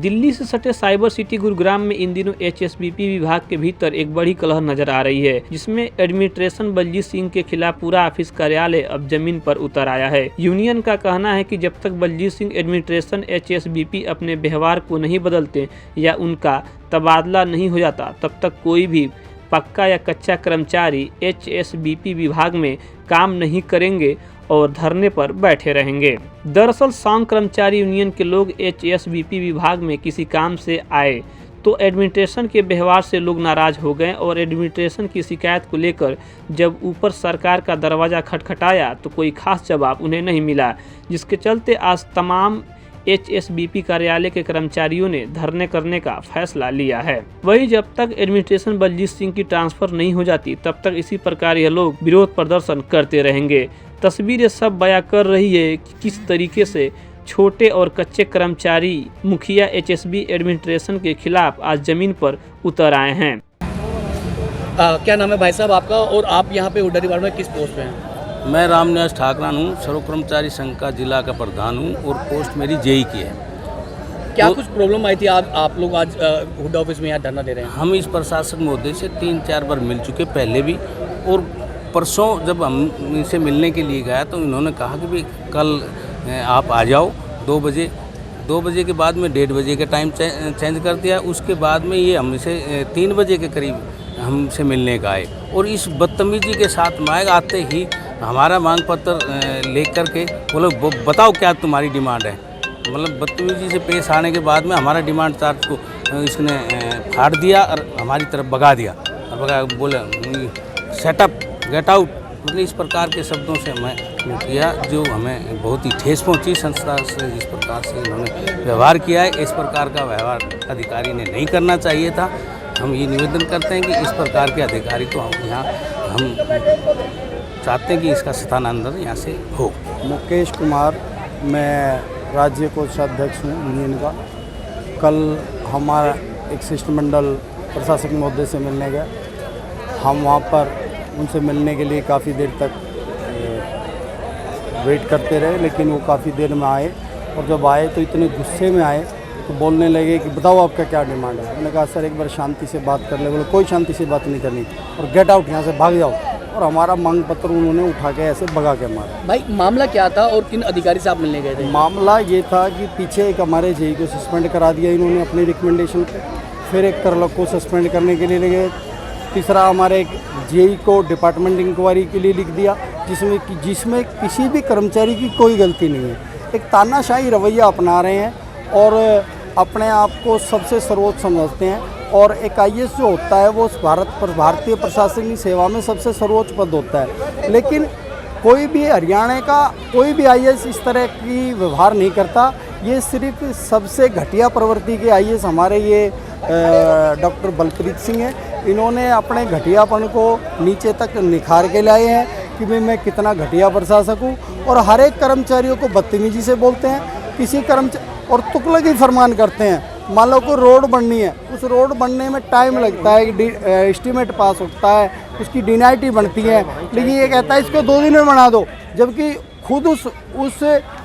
दिल्ली से सटे cyber city Gurugram में इन दिनों एचएसबीपी विभाग के भीतर एक बड़ी कलह नजर आ रही है, जिसमें एडमिनिस्ट्रेशन बलजीत सिंह के खिलाफ पूरा ऑफिस कार्यालय अब जमीन पर उतर आया है। यूनियन का कहना है कि जब तक बलजीत सिंह एडमिनिस्ट्रेशन एचएसबीपी अपने व्यवहार को नहीं बदलते या उनका तबादला नहीं हो जाता, तब तक कोई भी पक्का या कच्चा कर्मचारी एचएसबीपी विभाग में काम नहीं करेंगे और धरने पर बैठे रहेंगे। दरअसल सांग कर्मचारी यूनियन के लोग एचएसबीपी विभाग में किसी काम से आए तो एडमिनिस्ट्रेशन के व्यवहार से लोग नाराज हो गए और एडमिनिस्ट्रेशन की शिकायत को लेकर जब ऊपर सरकार का दरवाज़ा खटखटाया तो कोई खास जवाब उन्हें नहीं मिला, जिसके चलते आज तमाम एचएसबीपी कार्यालय के कर्मचारियों ने धरने करने का फैसला लिया है। वहीं जब तक एडमिनिस्ट्रेशन बलजीत सिंह की ट्रांसफर नहीं हो जाती तब तक इसी प्रकार यह लोग विरोध प्रदर्शन करते रहेंगे। तस्वीरें सब बयां कर रही है कि किस तरीके से छोटे और कच्चे कर्मचारी मुखिया एचएसबी एडमिनिस्ट्रेशन के खिलाफ आज जमीन पर उतर आए हैं। क्या नाम है भाई साहब आपका, और आप यहाँ पे हुड्डा डिपार्टमेंट में किस पोस्ट पे हैं? मैं रामनिवास ठाकरान हूँ, सर्व कर्मचारी संघ का जिला का प्रधान हूँ और पोस्ट मेरी जेई की है। क्या कुछ प्रॉब्लम आई थी आप लोग आज हुड्डा ऑफिस में यहाँ धरना दे रहे हैं? हम इस प्रशासक महोदय से 3-4 बार मिल चुके पहले भी, और परसों जब हम इनसे मिलने के लिए गया तो इन्होंने कहा कि भाई कल आप आ जाओ 2 बजे। 2 बजे के बाद में 1:30 बजे का टाइम चेंज कर दिया। उसके बाद में ये हमसे 3 बजे के करीब हमसे मिलने का आए और इस बदतमीजी के साथ मांग आते ही हमारा मांग पत्र ले करके बोलो बताओ क्या तुम्हारी डिमांड है। मतलब बदतमीजी से पेश आने के बाद में हमारा डिमांड चार्ज को इसने फाड़ दिया और हमारी तरफ भगा दिया और बोले सेटअप गेट आउट, मतलब इस प्रकार के शब्दों से हमें किया, जो हमें बहुत ही ठेस पहुंची। संस्था से जिस प्रकार से इन्होंने व्यवहार किया है, इस प्रकार का व्यवहार अधिकारी ने नहीं करना चाहिए था। हम ये निवेदन करते हैं कि इस प्रकार के अधिकारी को हम चाहते हैं कि इसका स्थानांतरण यहाँ से हो। मुकेश कुमार, मैं राज्य कोषाध्यक्ष हूँ यूनियन का। कल हमारा एक शिष्टमंडल प्रशासक महोदय से मिलने गया। हम वहाँ पर उनसे मिलने के लिए काफ़ी देर तक वेट करते रहे, लेकिन वो काफ़ी देर में आए और जब आए तो इतने गुस्से में आए तो बोलने लगे कि बताओ आपका क्या डिमांड है। मैंने कहा सर एक बार शांति से बात कर ले। बोले कोई शांति से बात नहीं करनी और गेट आउट, यहाँ से भाग जाओ। और हमारा मांग पत्र उन्होंने उठा के ऐसे भगा के मारा। भाई मामला क्या था और किन अधिकारी से आप मिलने गए थे? मामला ये था कि पीछे एक हमारे जेई को सस्पेंड करा दिया इन्होंने अपनी रिकमेंडेशन पे, फिर एक करलक को सस्पेंड करने के लिए ले गए। तीसरा हमारे एक जेई को डिपार्टमेंट इंक्वायरी के लिए लिख दिया, जिसमें किसी भी कर्मचारी की कोई गलती नहीं है। एक तानाशाही रवैया अपना रहे हैं और अपने आप को सबसे सर्वोच्च समझते हैं। और एक आईएएस जो होता है वो भारतीय प्रशासनिक सेवा में सबसे सर्वोच्च पद होता है, लेकिन कोई भी हरियाणा का कोई भी आईएएस इस तरह की व्यवहार नहीं करता। ये सिर्फ सबसे घटिया प्रवृत्ति के आईएएस हमारे ये डॉक्टर बलप्रीत सिंह हैं। इन्होंने अपने घटियापन को नीचे तक निखार के लाए हैं कि भाई मैं कितना घटिया प्रशासक हूँ, और हर एक कर्मचारियों को बदतमीजी से बोलते हैं। किसी और तुगलकी फरमान करते हैं। मान लो कोई रोड बननी है, उस रोड बनने में टाइम लगता है कि एस्टीमेट पास होता है, उसकी डिनाइटी बनती है, लेकिन ये कहता है इसको 2 दिन में बना दो, जबकि खुद उस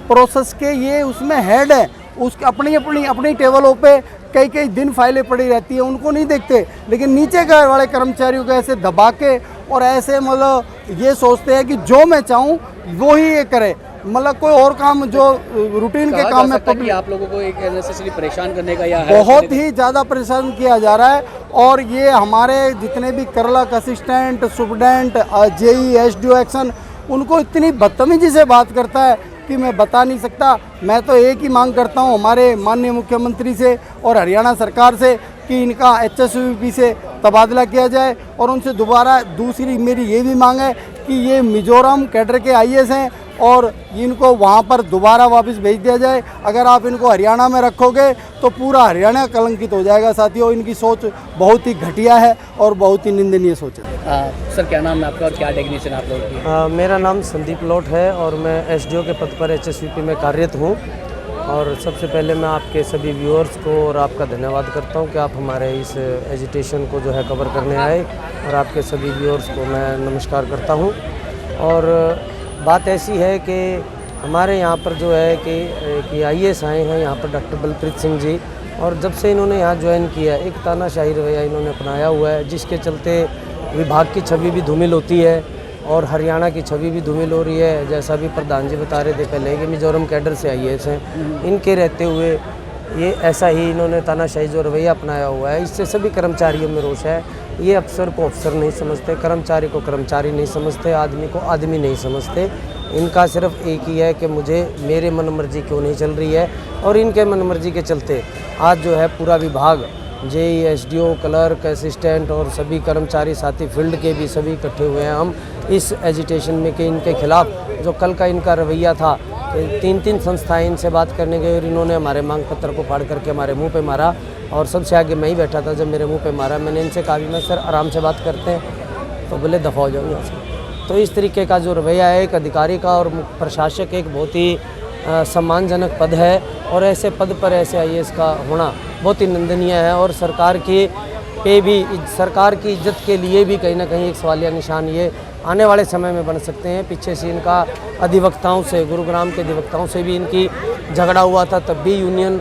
प्रोसेस के ये उसमें हेड है। उस अपनी टेबलों पे कई दिन फाइलें पड़ी रहती है, उनको नहीं देखते, लेकिन नीचे के वाले कर्मचारियों को ऐसे दबा के और ऐसे मतलब ये सोचते हैं कि जो मैं चाहूँ वो ही ये करे। मतलब कोई और काम जो रूटीन के काम में पब्लिक आप लोगों को एक नेसेसरी परेशान करने का या बहुत ही ज़्यादा परेशान किया जा रहा है। और ये हमारे जितने भी clerk assistant, superintendent, JE, SDO XEN, उनको इतनी बदतमीजी से बात करता है कि मैं बता नहीं सकता। मैं तो एक ही मांग करता हूँ हमारे माननीय मुख्यमंत्री से और हरियाणा सरकार से कि इनका एचएसबीपी से तबादला किया जाए। और उनसे दोबारा दूसरी मेरी ये भी मांग है कि ये मिजोरम कैडर के आईएएस हैं और इनको वहाँ पर दोबारा वापस भेज दिया जाए। अगर आप इनको हरियाणा में रखोगे तो पूरा हरियाणा कलंकित हो जाएगा। साथियों, इनकी सोच बहुत ही घटिया है और बहुत ही निंदनीय सोच है। सर क्या नाम है आपका और क्या डेजिग्नेशन आप लोगों की? मेरा नाम संदीप लोट है और मैं एसडीओ के पद पर एचएसबीपी में कार्यरत हूँ। और सबसे पहले मैं आपके सभी व्यूअर्स को और आपका धन्यवाद करता हूँ कि आप हमारे इस एजिटेशन को जो है कवर करने आए, और आपके सभी व्यूअर्स को मैं नमस्कार करता हूँ। और बात ऐसी है कि हमारे यहाँ पर जो है कि आईएएस आए हैं यहाँ पर डॉक्टर बलप्रीत सिंह जी, और जब से इन्होंने यहाँ ज्वाइन किया है, एक तानाशाही रवैया इन्होंने अपनाया हुआ है, जिसके चलते विभाग की छवि भी धूमिल होती है और हरियाणा की छवि भी धूमिल हो रही है। जैसा भी प्रधान जी बता रहे थे पहले कि मिजोरम कैडर से IAS हैं, इनके रहते हुए ये ऐसा ही इन्होंने तानाशाही जो रवैया अपनाया हुआ है, इससे सभी कर्मचारियों में रोष है। ये अफसर को अफसर नहीं समझते, कर्मचारी को कर्मचारी नहीं समझते, आदमी को आदमी नहीं समझते। इनका सिर्फ एक ही है कि मुझे मेरे मन मर्जी क्यों नहीं चल रही है, और इनके मन मर्जी के चलते आज जो है पूरा विभाग JE, SDO, क्लर्क, असिस्टेंट और सभी कर्मचारी साथी फील्ड के भी सभी इकट्ठे हुए हैं हम इस एजिटेशन में कि इनके खिलाफ जो कल का इनका रवैया था, 3 संस्थाएं इनसे बात करने गई और इन्होंने हमारे मांग पत्र को फाड़ करके हमारे मुंह पे मारा, और सबसे आगे मैं ही बैठा था जब मेरे मुंह पे मारा। मैंने इनसे कहा भी मैं सर आराम से बात करते हैं, तो बोले दफ़ा हो जाओ यहाँ से। तो इस तरीके का जो रवैया है एक अधिकारी का, और प्रशासक एक बहुत ही सम्मानजनक पद है, और ऐसे पद पर ऐसे IAS का होना बहुत ही निंदनीय है, और सरकार की पे भी, सरकार की इज्जत के लिए भी कहीं ना कहीं एक सवालिया निशान ये आने वाले समय में बन सकते हैं। पीछे से इनका अधिवक्ताओं से, गुरुग्राम के अधिवक्ताओं से भी इनकी झगड़ा हुआ था, तब भी यूनियन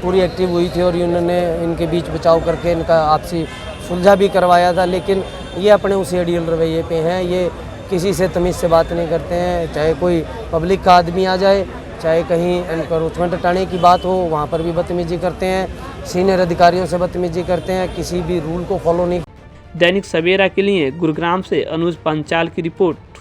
पूरी एक्टिव हुई थी और यूनियन ने इनके बीच बचाव करके इनका आपसी सुलझा भी करवाया था। लेकिन ये अपने उस ADL रवैये पे हैं, ये किसी से तमीज़ से बात नहीं करते हैं, चाहे कोई पब्लिक का आदमी आ जाए, चाहे कहीं एनक्रोचमेंट हटाने की बात हो वहाँ पर भी बदतमीजी करते हैं, सीनियर अधिकारियों से बदतमीजी करते हैं, किसी भी रूल को फॉलो नहीं। दैनिक सवेरा के लिए गुरुग्राम से अनुज पंचाल की रिपोर्ट।